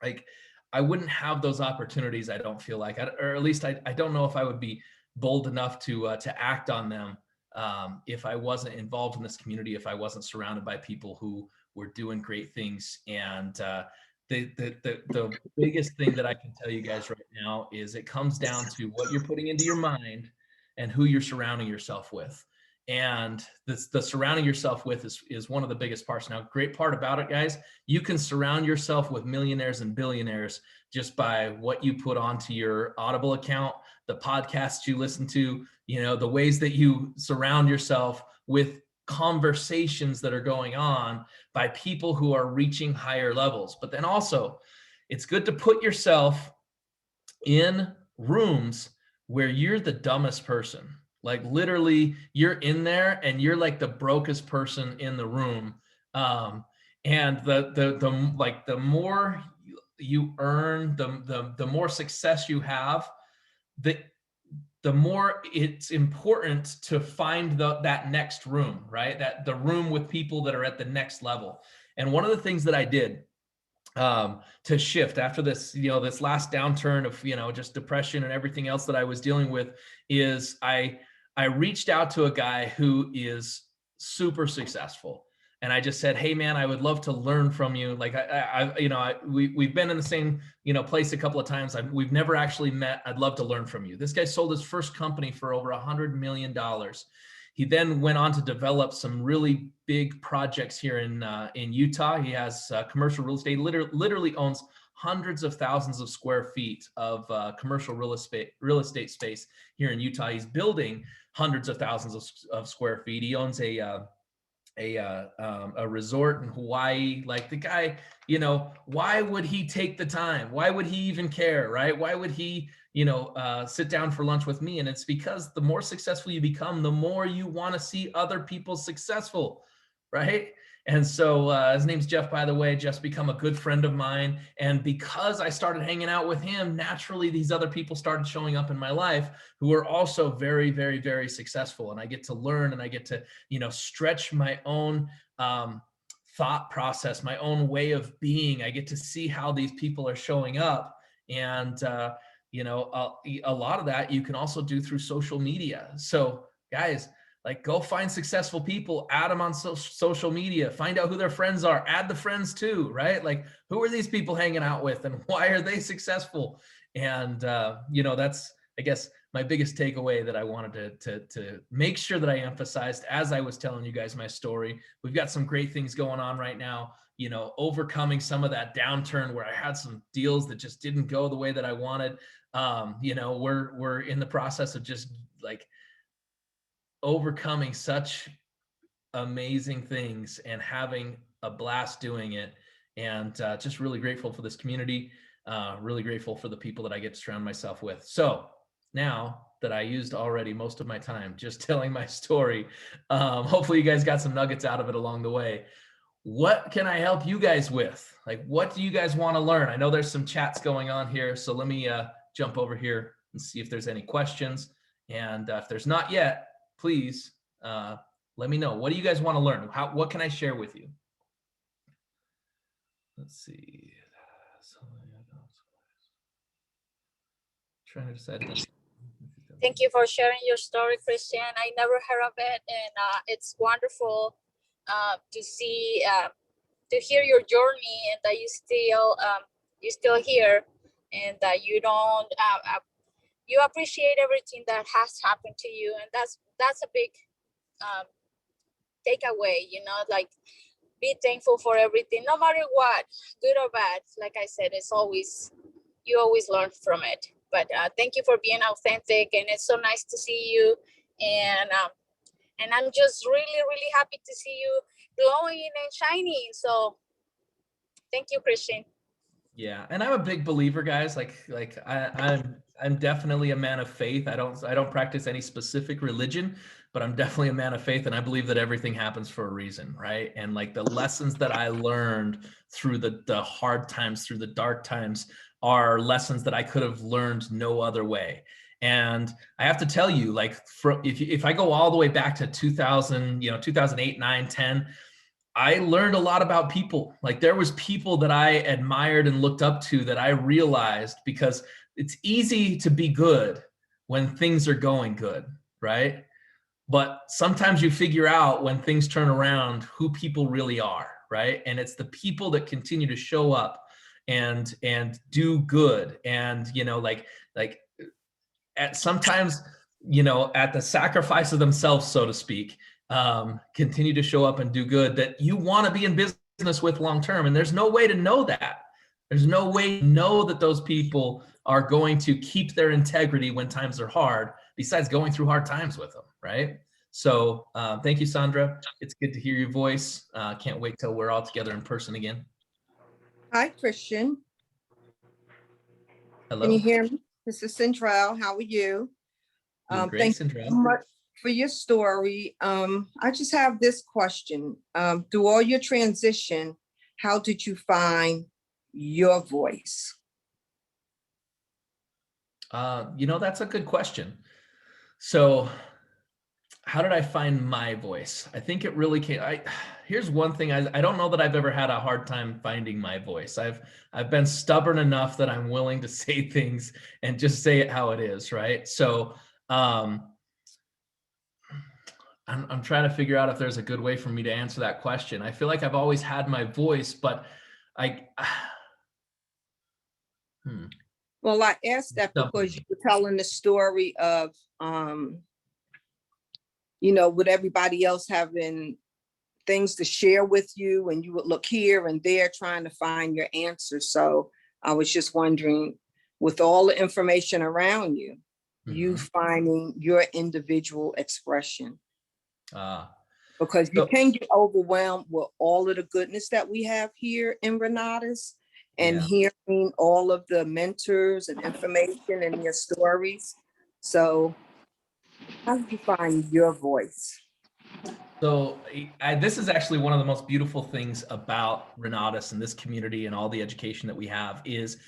Like, I wouldn't have those opportunities, I don't feel like, or at least I don't know if I would be bold enough to act on them if I wasn't involved in this community, if I wasn't surrounded by people who were doing great things. And the biggest thing that I can tell you guys right now is it comes down to what you're putting into your mind and who you're surrounding yourself with. And the surrounding yourself with is one of the biggest parts. Now, great part about it, guys, you can surround yourself with millionaires and billionaires just by what you put onto your Audible account, the podcasts you listen to, you know, the ways that you surround yourself with conversations that are going on by people who are reaching higher levels. But then also, it's good to put yourself in rooms where you're the dumbest person. Like literally you're in there and you're like the brokest person in the room. And the more you earn, the more success you have, the more it's important to find that next room, right? That the room with people that are at the next level. And one of the things that I did to shift after this, you know, this last downturn of, you know, just depression and everything else that I was dealing with, is I reached out to a guy who is super successful. And I just said, hey man, I would love to learn from you. Like we've been in the same, you know, place a couple of times. We've never actually met. I'd love to learn from you. This guy sold his first company for over $100 million. He then went on to develop some really big projects here in Utah. He has commercial real estate, literally owns hundreds of thousands of square feet of commercial real estate space here in Utah. He's building hundreds of thousands of square feet. He owns a resort in Hawaii. Like the guy, you know, why would he take the time? Why would he even care, right? Why would he, you know, sit down for lunch with me? And it's because the more successful you become, the more you want to see other people successful, right? And so his name's Jeff, by the way. Jeff's become a good friend of mine. And because I started hanging out with him, naturally, these other people started showing up in my life who are also very, very, very successful. And I get to learn, and I get to, stretch my own thought process, my own way of being. I get to see how these people are showing up. And, a lot of that you can also do through social media. So guys, like, go find successful people, add them on social media, find out who their friends are, add the friends too, right? Like, who are these people hanging out with and why are they successful? And, that's, I guess, my biggest takeaway that I wanted to make sure that I emphasized as I was telling you guys my story. We've got some great things going on right now, overcoming some of that downturn where I had some deals that just didn't go the way that I wanted. We're in the process of just like overcoming such amazing things and having a blast doing it. And just really grateful for this community, really grateful for the people that I get to surround myself with. So now that I used already most of my time just telling my story, hopefully you guys got some nuggets out of it along the way. What can I help you guys with? Like, what do you guys want to learn? I know there's some chats going on here, so let me jump over here and see if there's any questions. And if there's not yet, please let me know. What do you guys want to learn? What can I share with you? Let's see. Trying to decide. Thank you for sharing your story, Christian. I never heard of it, and it's wonderful to see, to hear your journey, and that you still here, and that you don't, you appreciate everything that has happened to you, and that's a big takeaway. Like, be thankful for everything, no matter what, good or bad. Like I said, you always learn from it. But thank you for being authentic, and it's so nice to see you. And I'm just really, really happy to see you glowing and shining. So thank you, Christian. Yeah, and I'm a big believer, guys. I'm definitely a man of faith. I don't practice any specific religion, but I'm definitely a man of faith, and I believe that everything happens for a reason, right? And like, the lessons that I learned through the hard times, through the dark times, are lessons that I could have learned no other way. And I have to tell you, like, if I go all the way back to 2000, 2008, 9, 10, I learned a lot about people. Like, there was people that I admired and looked up to that I realized, because it's easy to be good when things are going good, right? But sometimes you figure out when things turn around who people really are, right? And it's the people that continue to show up and do good, and at sometimes at the sacrifice of themselves, so to speak, continue to show up and do good, that you want to be in business with long term. And there's no way to know that. There's no way to know that those people are going to keep their integrity when times are hard, besides going through hard times with them, right? So thank you, Sandra. It's good to hear your voice. Can't wait till we're all together in person again. Hi, Christian. Hello. Can you hear me? This is Central. How are you? Doing great, Thank Central. you so much for your story. I just have this question. Through all your transition, how did you find your voice? That's a good question. So how did I find my voice? I think it really came. Here's one thing. I don't know that I've ever had a hard time finding my voice. I've been stubborn enough that I'm willing to say things and just say it how it is, right? So I'm trying to figure out if there's a good way for me to answer that question. I feel like I've always had my voice, but Well, I asked that because you were telling the story of, with everybody else having things to share with you, and you would look here and there trying to find your answer. So I was just wondering, with all the information around you, you finding your individual expression. Because you can get overwhelmed with all of the goodness that we have here in Renatus, and hearing all of the mentors and information and their stories. So how did you find your voice? So this is actually one of the most beautiful things about Renatus and this community and all the education that we have is,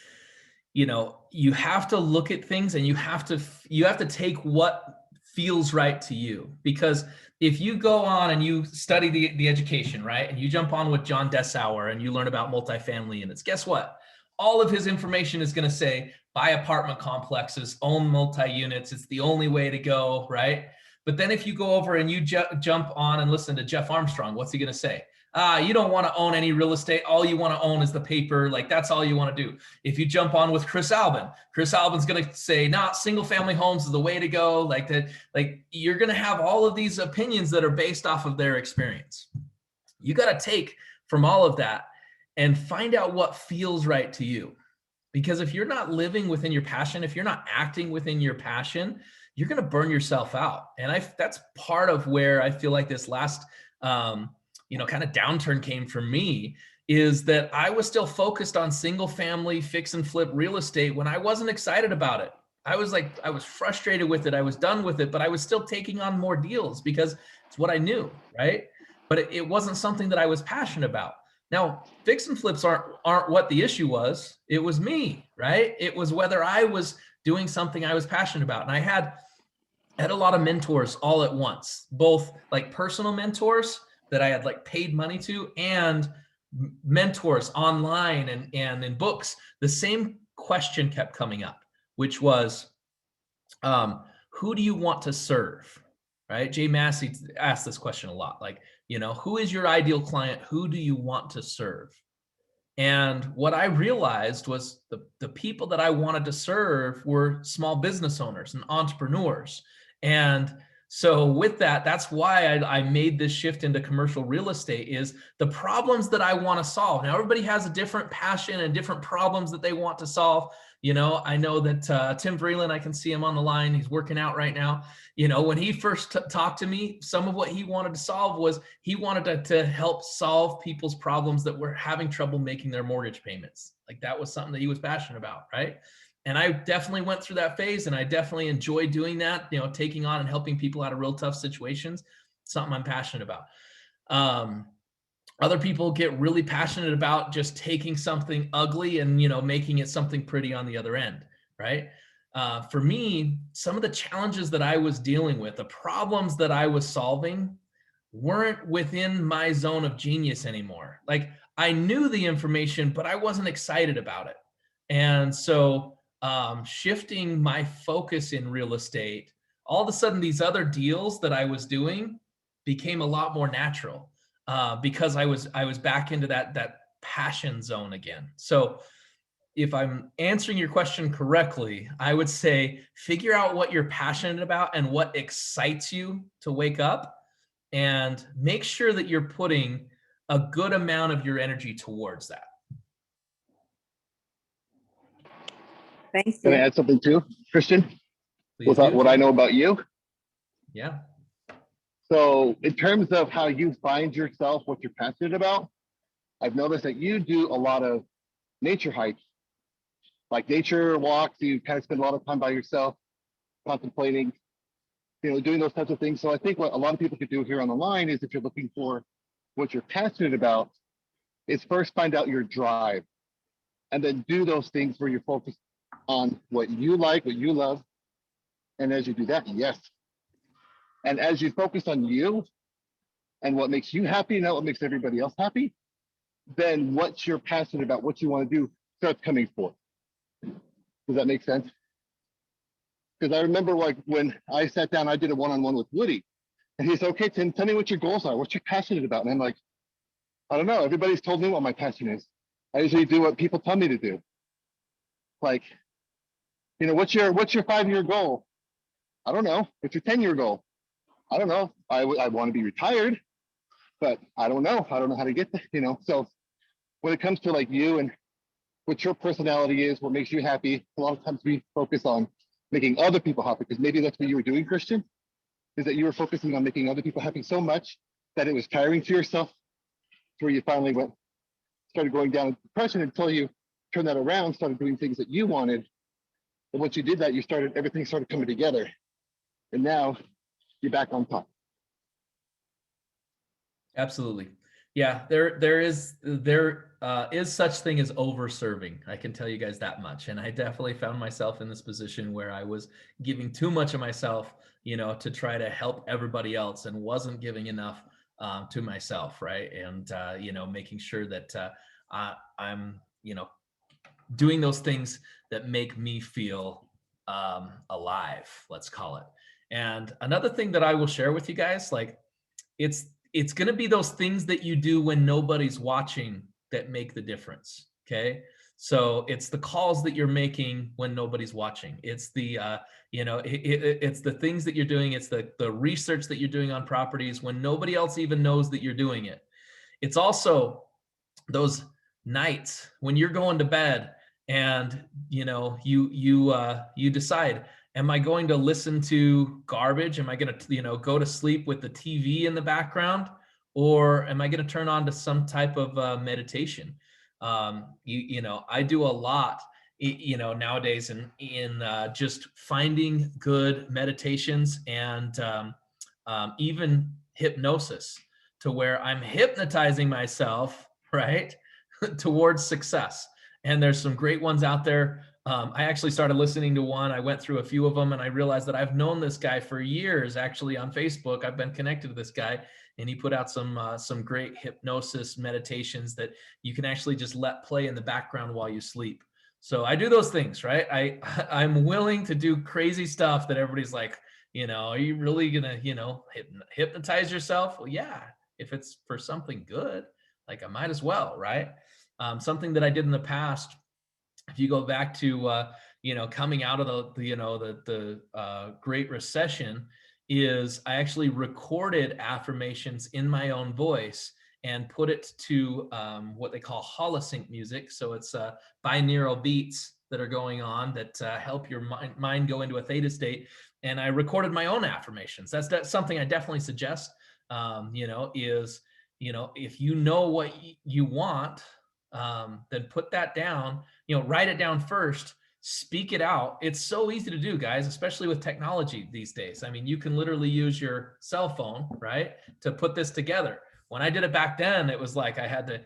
you know, you have to look at things and you have to take what feels right to you. Because if you go on and you study the education, right, and you jump on with John Dessauer and you learn about multifamily units, guess what? All of his information is going to say buy apartment complexes, own multi-units. It's the only way to go, right? But then if you go over and you jump on and listen to Jeff Armstrong, what's he going to say? You don't want to own any real estate. All you want to own is the paper. Like, that's all you want to do. If you jump on with Chris Albin's going to say, nah, single family homes is the way to go. Like that, like you're going to have all of these opinions that are based off of their experience. You got to take from all of that and find out what feels right to you. Because if you're not living within your passion, if you're not acting within your passion, you're going to burn yourself out. And that's part of where I feel like this last, kind of downturn came for me, is that I was still focused on single family fix and flip real estate when I wasn't excited about it. I was frustrated with it. I was done with it, but I was still taking on more deals because it's what I knew, right? But it wasn't something that I was passionate about. Now, fix and flips aren't what the issue was. It was me, right? It was whether I was doing something I was passionate about. And I had a lot of mentors all at once, both like personal mentors that I had like paid money to and mentors online and in books. The same question kept coming up, which was, who do you want to serve? Right? Jay Massey asked this question a lot. Like, who is your ideal client? Who do you want to serve? And what I realized was the people that I wanted to serve were small business owners and entrepreneurs. And so with that, that's why I made this shift into commercial real estate, is the problems that I want to solve. Now, everybody has a different passion and different problems that they want to solve. I know that Tim Vreeland, I can see him on the line. He's working out right now. When he first talked to me, some of what he wanted to solve was he wanted to help solve people's problems that were having trouble making their mortgage payments. Like, that was something that he was passionate about, right? And I definitely went through that phase, and I definitely enjoy doing that, taking on and helping people out of real tough situations, something I'm passionate about. Other people get really passionate about just taking something ugly and, making it something pretty on the other end, right? For me, some of the challenges that I was dealing with, the problems that I was solving, weren't within my zone of genius anymore. Like, I knew the information, but I wasn't excited about it. And so shifting my focus in real estate, all of a sudden these other deals that I was doing became a lot more natural because I was back into that passion zone again. So if I'm answering your question correctly, I would say figure out what you're passionate about and what excites you to wake up, and make sure that you're putting a good amount of your energy towards that. Thank Can I you. add something too, Christian? Please With do. what I know about you. Yeah. So in terms of how you find yourself, what you're passionate about, I've noticed that you do a lot of nature hikes, like nature walks. You kind of spend a lot of time by yourself, contemplating, doing those types of things. So I think what a lot of people could do here on the line is, if you're looking for what you're passionate about, is first find out your drive, and then do those things where you're focused on what you like, what you love. And as you do that, yes. And as you focus on you and what makes you happy, not what makes everybody else happy, then what you're passionate about, what you want to do, starts coming forth. Does that make sense? Because I remember, like, when I sat down, I did a one-on-one with Woody, and he said, okay, Tim, tell me what your goals are, what you're passionate about. And I'm like, I don't know. Everybody's told me what my passion is. I usually do what people tell me to do. Like, what's your 5-year goal? I don't know. What's your 10-year goal? I don't know. I want to be retired, but I don't know. I don't know how to get there, So when it comes to like you and what your personality is, what makes you happy, a lot of times we focus on making other people happy, because maybe that's what you were doing, Christian, is that you were focusing on making other people happy so much that it was tiring to yourself, to where you finally started going down in depression, until you turned that around, started doing things that you wanted. And once you did that, everything started coming together. And now you're back on top. Absolutely. Yeah, there is such thing as over serving. I can tell you guys that much. And I definitely found myself in this position where I was giving too much of myself, to try to help everybody else, and wasn't giving enough to myself, right? And making sure that I'm doing those things that make me feel alive, let's call it. And another thing that I will share with you guys, like, it's going to be those things that you do when nobody's watching that make the difference. Okay. So it's the calls that you're making when nobody's watching. It's the, it's the things that you're doing. It's the research that you're doing on properties when nobody else even knows that you're doing it. It's also those nights when you're going to bed and, you decide, am I going to listen to garbage? Am I going to, go to sleep with the TV in the background? Or am I going to turn on to some type of meditation? I do a lot, nowadays in just finding good meditations and even hypnosis, to where I'm hypnotizing myself, right, towards success. And there's some great ones out there. I actually started listening to one. I went through a few of them, and I realized that I've known this guy for years. Actually, on Facebook, I've been connected to this guy, and he put out some great hypnosis meditations that you can actually just let play in the background while you sleep. So I do those things, right? I'm willing to do crazy stuff that everybody's like, are you really gonna, hypnotize yourself? Well, yeah, if it's for something good, like, I might as well, right? Something that I did in the past, if you go back to coming out of the Great Recession, is I actually recorded affirmations in my own voice and put it to what they call holosync music. So it's binaural beats that are going on that help your mind go into a theta state. And I recorded my own affirmations. That's something I definitely suggest. If you know what you want, then put that down, write it down first, speak it out. It's so easy to do, guys, especially with technology these days. I mean, you can literally use your cell phone, right, to put this together. When I did it back then, it was like I had to,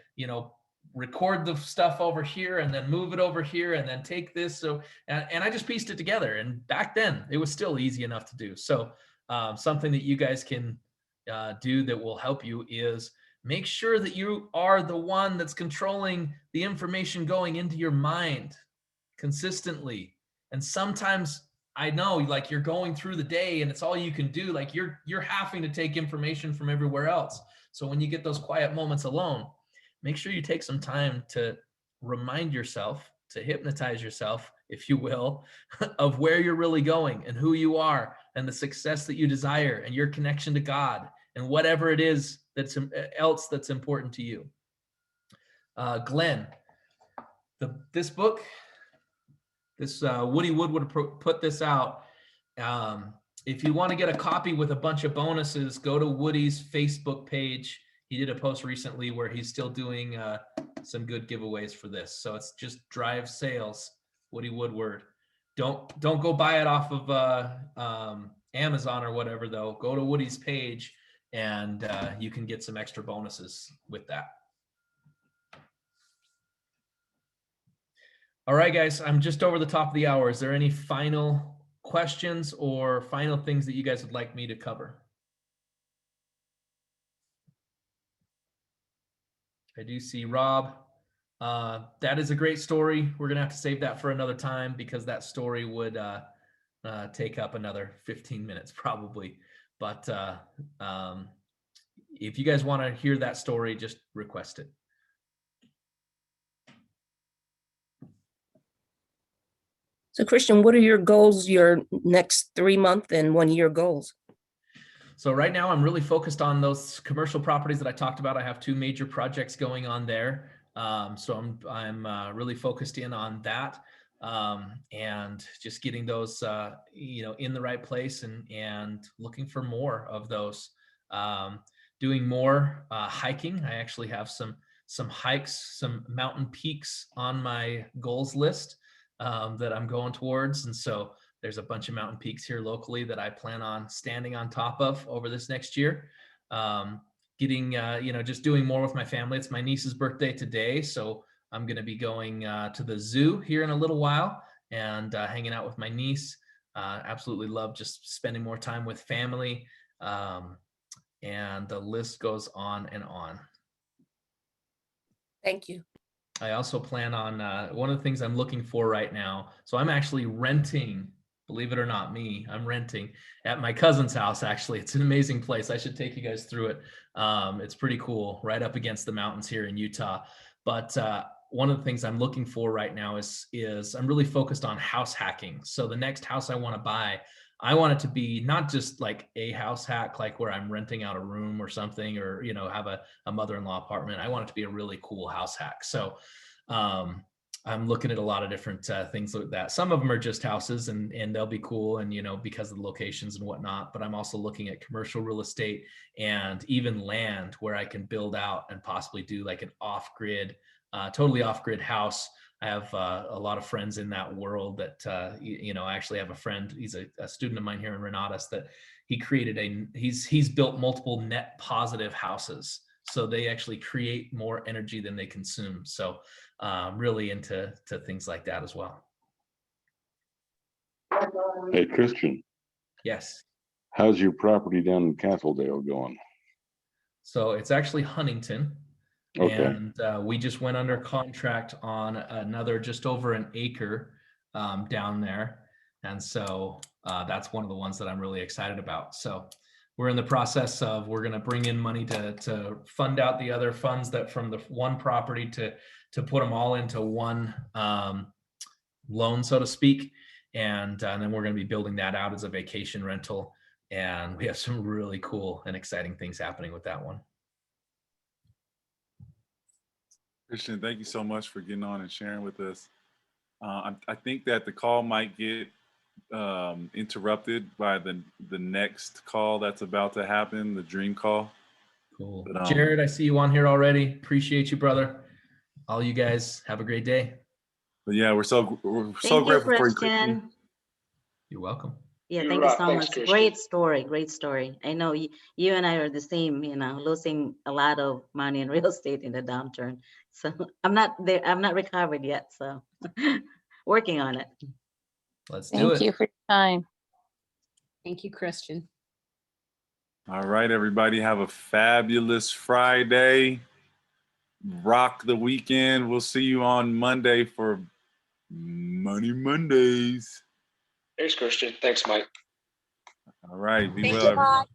record the stuff over here and then move it over here and then take this. So, and I just pieced it together. And back then it was still easy enough to do. So something that you guys can do that will help you is make sure that you are the one that's controlling the information going into your mind consistently. And sometimes I know, like, you're going through the day and it's all you can do. Like, you're having to take information from everywhere else. So when you get those quiet moments alone, make sure you take some time to remind yourself, to hypnotize yourself, if you will, of where you're really going and who you are and the success that you desire and your connection to God and whatever it is that's important to you. Glenn, this book, Woody Woodward put this out. If you want to get a copy with a bunch of bonuses, go to Woody's Facebook page. He did a post recently where he's still doing some good giveaways for this. So it's just Drive Sales, Woody Woodward. Don't go buy it off of Amazon or whatever, though. Go to Woody's page and you can get some extra bonuses with that. All right, guys, I'm just over the top of the hour. Is there any final questions or final things that you guys would like me to cover? I do see Rob. That is a great story. We're going to have to save that for another time because that story would take up another 15 minutes probably. But if you guys want to hear that story, just request it. So Christian, what are your goals, your next 3-month and 1-year goals? So right now I'm really focused on those commercial properties that I talked about. I have 2 major projects going on there. So I'm really focused in on that and just getting those, in the right place and looking for more of those, doing more hiking. I actually have some hikes, some mountain peaks on my goals list that I'm going towards. And so there's a bunch of mountain peaks here locally that I plan on standing on top of over this next year. getting, just doing more with my family. It's my niece's birthday today, so I'm going to be going to the zoo here in a little while and hanging out with my niece. Absolutely love just spending more time with family. And the list goes on and on. Thank you. I also plan on, one of the things I'm looking for right now. So I'm actually renting, believe it or not, I'm renting at my cousin's house. Actually, it's an amazing place. I should take you guys through it. It's pretty cool, right up against the mountains here in Utah. But one of the things I'm looking for right now is I'm really focused on house hacking. So the next house I want to buy, I want it to be not just like a house hack, like where I'm renting out a room or something, or, have a mother-in-law apartment. I want it to be a really cool house hack. So I'm looking at a lot of different things like that. Some of them are just houses and they'll be cool and, because of the locations and whatnot, but I'm also looking at commercial real estate and even land where I can build out and possibly do like an off-grid, totally off-grid house. I have a lot of friends in that world that, I actually have a friend, he's a student of mine here in Renatus, that he created he's built multiple net positive houses. So they actually create more energy than they consume. So really into things like that as well. Hey, Christian, Yes. how's your property down in Castledale going? So it's actually Huntington. Okay. And we just went under contract on another just over an acre down there. And so that's one of the ones that I'm really excited about. So we're in the process of, we're going to bring in money to fund out the other funds that from the one property to put them all into one loan, so to speak. And then we're going to be building that out as a vacation rental. And we have some really cool and exciting things happening with that one. Christian, thank you so much for getting on and sharing with us. I think that the call might get interrupted by the next call that's about to happen, the dream call. Cool. But, Jared, I see you on here already. Appreciate you, brother. All you guys have a great day. But yeah, we're so Thank you, grateful for you, Christian. Christian. You're welcome. Yeah, You thank you rock. so Thanks, much. Christian. Great story, great story. I know you and I are the same, losing a lot of money in real estate in the downturn. So I'm not there, I'm not recovered yet, so working on it. Let's do it. Thank you for your time. Thank you, Christian. All right, everybody, have a fabulous Friday. Rock the weekend. We'll see you on Monday for Money Mondays. Thanks, Christian. Thanks, Mike. All right, be Thank well, you, everybody. Mike.